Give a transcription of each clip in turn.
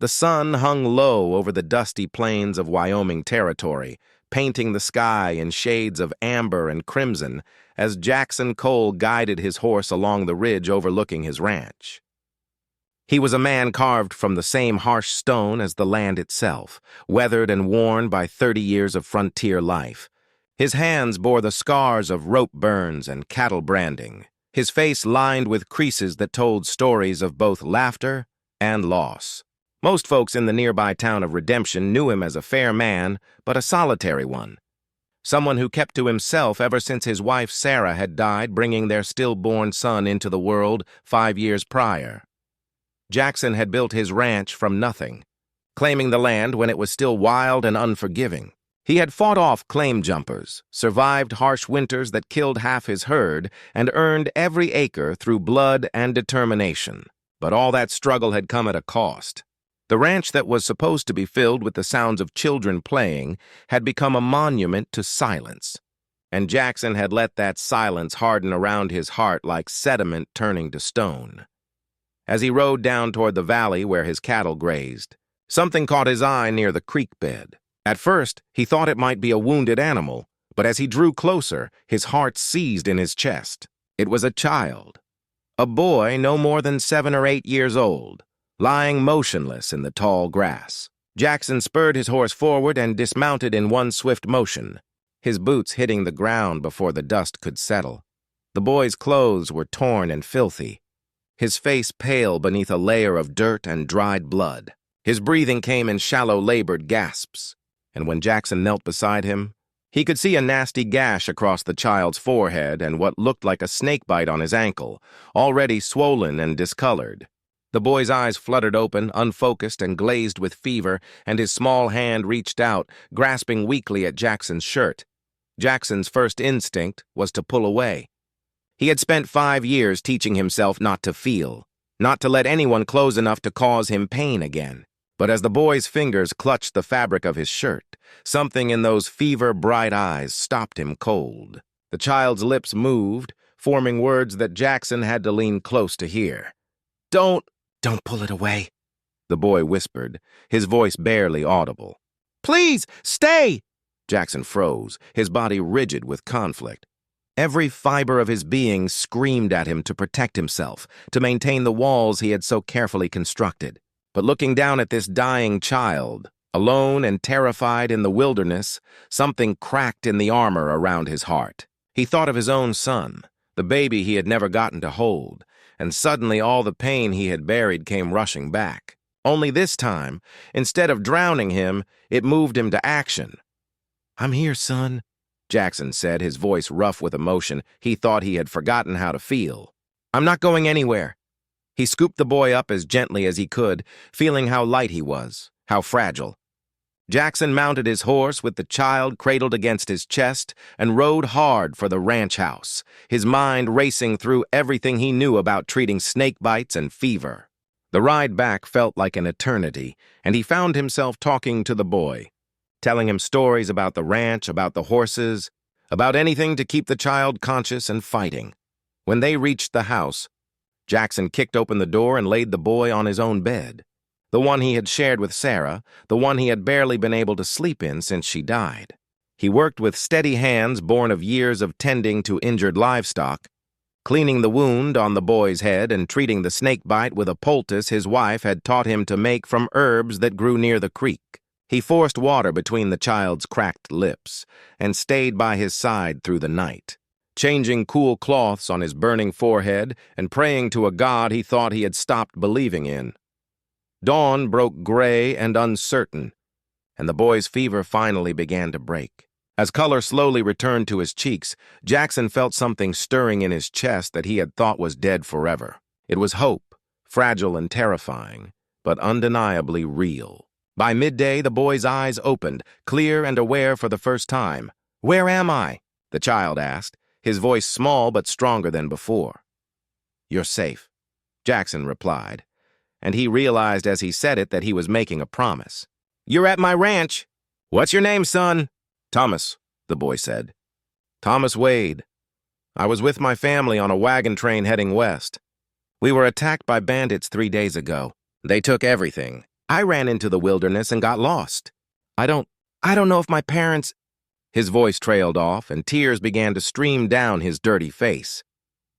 The sun hung low over the dusty plains of Wyoming Territory, painting the sky in shades of amber and crimson as Jackson Cole guided his horse along the ridge overlooking his ranch. He was a man carved from the same harsh stone as the land itself, weathered and worn by 30 years of frontier life. His hands bore the scars of rope burns and cattle branding, his face lined with creases that told stories of both laughter and loss. Most folks in the nearby town of Redemption knew him as a fair man, but a solitary one. Someone who kept to himself ever since his wife Sarah had died, bringing their stillborn son into the world 5 years prior. Jackson had built his ranch from nothing, claiming the land when it was still wild and unforgiving. He had fought off claim jumpers, survived harsh winters that killed half his herd, and earned every acre through blood and determination. But all that struggle had come at a cost. The ranch that was supposed to be filled with the sounds of children playing had become a monument to silence, and Jackson had let that silence harden around his heart like sediment turning to stone. As he rode down toward the valley where his cattle grazed, something caught his eye near the creek bed. At first, he thought it might be a wounded animal, but as he drew closer, his heart seized in his chest. It was a child, a boy no more than 7 or 8 years old, lying motionless in the tall grass. Jackson spurred his horse forward and dismounted in one swift motion, his boots hitting the ground before the dust could settle. The boy's clothes were torn and filthy, his face pale beneath a layer of dirt and dried blood. His breathing came in shallow, labored gasps, and when Jackson knelt beside him, he could see a nasty gash across the child's forehead and what looked like a snake bite on his ankle, already swollen and discolored. The boy's eyes fluttered open, unfocused and glazed with fever, and his small hand reached out, grasping weakly at Jackson's shirt. Jackson's first instinct was to pull away. He had spent 5 years teaching himself not to feel, not to let anyone close enough to cause him pain again. But as the boy's fingers clutched the fabric of his shirt, something in those fever-bright eyes stopped him cold. The child's lips moved, forming words that Jackson had to lean close to hear. Don't pull it away," the boy whispered, his voice barely audible. "Please, stay!" Jackson froze, his body rigid with conflict. Every fiber of his being screamed at him to protect himself, to maintain the walls he had so carefully constructed. But looking down at this dying child, alone and terrified in the wilderness, something cracked in the armor around his heart. He thought of his own son, the baby he had never gotten to hold, and suddenly all the pain he had buried came rushing back. Only this time, instead of drowning him, it moved him to action. "I'm here, son," Jackson said, his voice rough with emotion. He thought he had forgotten how to feel. "I'm not going anywhere." He scooped the boy up as gently as he could, feeling how light he was, how fragile. Jackson mounted his horse with the child cradled against his chest and rode hard for the ranch house, his mind racing through everything he knew about treating snake bites and fever. The ride back felt like an eternity, and he found himself talking to the boy, telling him stories about the ranch, about the horses, about anything to keep the child conscious and fighting. When they reached the house, Jackson kicked open the door and laid the boy on his own bed, the one he had shared with Sarah, the one he had barely been able to sleep in since she died. He worked with steady hands born of years of tending to injured livestock, cleaning the wound on the boy's head and treating the snake bite with a poultice his wife had taught him to make from herbs that grew near the creek. He forced water between the child's cracked lips and stayed by his side through the night, changing cool cloths on his burning forehead and praying to a God he thought he had stopped believing in. Dawn broke gray and uncertain, and the boy's fever finally began to break. As color slowly returned to his cheeks, Jackson felt something stirring in his chest that he had thought was dead forever. It was hope, fragile and terrifying, but undeniably real. By midday, the boy's eyes opened, clear and aware for the first time. "Where am I?" the child asked, his voice small but stronger than before. "You're safe," Jackson replied, and he realized as he said it that he was making a promise. "You're at my ranch. What's your name, son?" "Thomas," the boy said. "Thomas Wade. I was with my family on a wagon train heading west. We were attacked by bandits 3 days ago. They took everything. I ran into the wilderness and got lost. I don't know if my parents—" His voice trailed off, and tears began to stream down his dirty face.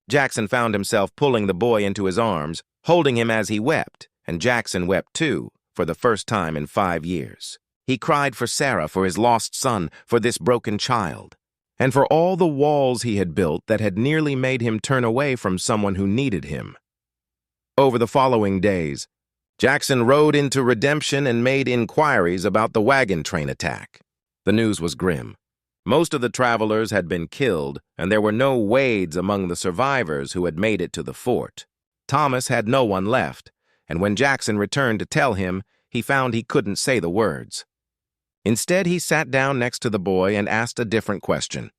Jackson found himself pulling the boy into his arms, holding him as he wept, and Jackson wept too, for the first time in 5 years. He cried for Sarah, for his lost son, for this broken child, and for all the walls he had built that had nearly made him turn away from someone who needed him. Over the following days, Jackson rode into Redemption and made inquiries about the wagon train attack. The news was grim. Most of the travelers had been killed, and there were no Wades among the survivors who had made it to the fort. Thomas had no one left, and when Jackson returned to tell him, he found he couldn't say the words. Instead, he sat down next to the boy and asked a different question.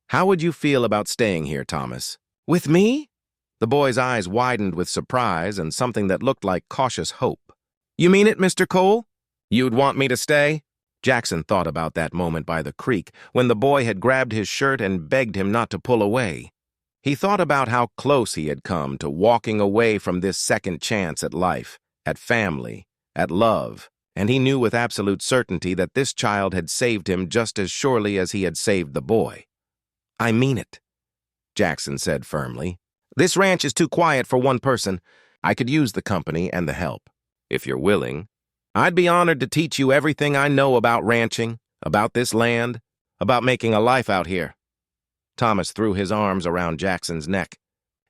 "How would you feel about staying here, Thomas?" "With me?" The boy's eyes widened with surprise and something that looked like cautious hope. "You mean it, Mr. Cole? You'd want me to stay?" Jackson thought about that moment by the creek when the boy had grabbed his shirt and begged him not to pull away. He thought about how close he had come to walking away from this second chance at life, at family, at love, and he knew with absolute certainty that this child had saved him just as surely as he had saved the boy. "I mean it," Jackson said firmly. "This ranch is too quiet for one person. I could use the company and the help. If you're willing, I'd be honored to teach you everything I know about ranching, about this land, about making a life out here." Thomas threw his arms around Jackson's neck,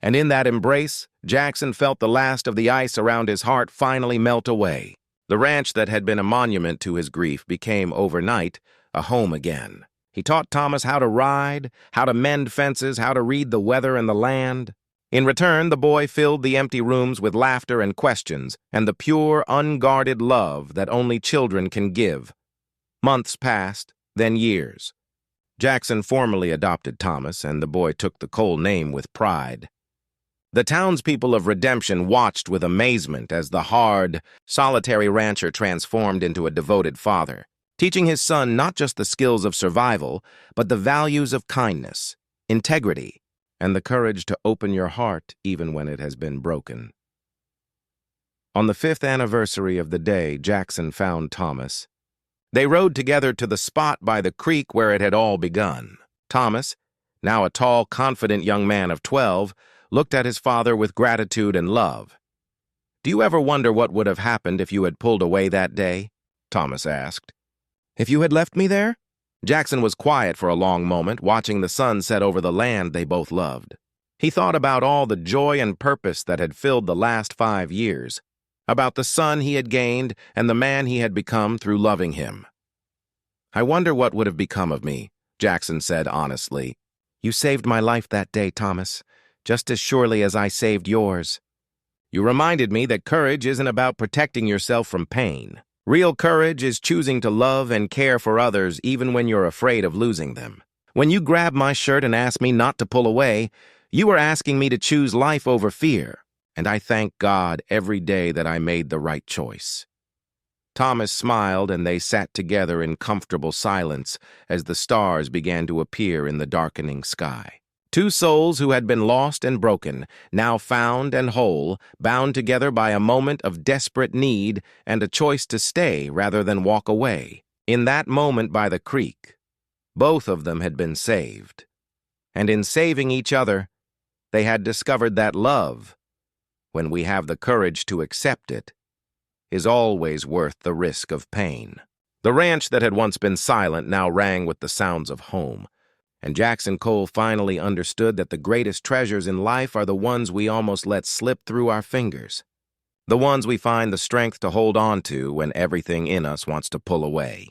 and in that embrace, Jackson felt the last of the ice around his heart finally melt away. The ranch that had been a monument to his grief became, overnight, a home again. He taught Thomas how to ride, how to mend fences, how to read the weather and the land. In return, the boy filled the empty rooms with laughter and questions, and the pure, unguarded love that only children can give. Months passed, then years. Jackson formally adopted Thomas, and the boy took the Cole name with pride. The townspeople of Redemption watched with amazement as the hard, solitary rancher transformed into a devoted father, teaching his son not just the skills of survival, but the values of kindness, integrity, and the courage to open your heart even when it has been broken. On the 5th anniversary of the day Jackson found Thomas, they rode together to the spot by the creek where it had all begun. Thomas, now a tall, confident young man of 12, looked at his father with gratitude and love. "Do you ever wonder what would have happened if you had pulled away that day?" Thomas asked. "If you had left me there?" Jackson was quiet for a long moment, watching the sun set over the land they both loved. He thought about all the joy and purpose that had filled the last 5 years, about the son he had gained and the man he had become through loving him. "I wonder what would have become of me," Jackson said honestly. "You saved my life that day, Thomas, just as surely as I saved yours. You reminded me that courage isn't about protecting yourself from pain. Real courage is choosing to love and care for others even when you're afraid of losing them. When you grabbed my shirt and asked me not to pull away, you were asking me to choose life over fear, and I thank God every day that I made the right choice." Thomas smiled, and they sat together in comfortable silence as the stars began to appear in the darkening sky. Two souls who had been lost and broken, now found and whole, bound together by a moment of desperate need and a choice to stay rather than walk away. In that moment by the creek, both of them had been saved. And in saving each other, they had discovered that love, when we have the courage to accept it, is always worth the risk of pain. The ranch that had once been silent now rang with the sounds of home. And Jackson Cole finally understood that the greatest treasures in life are the ones we almost let slip through our fingers, the ones we find the strength to hold on to when everything in us wants to pull away.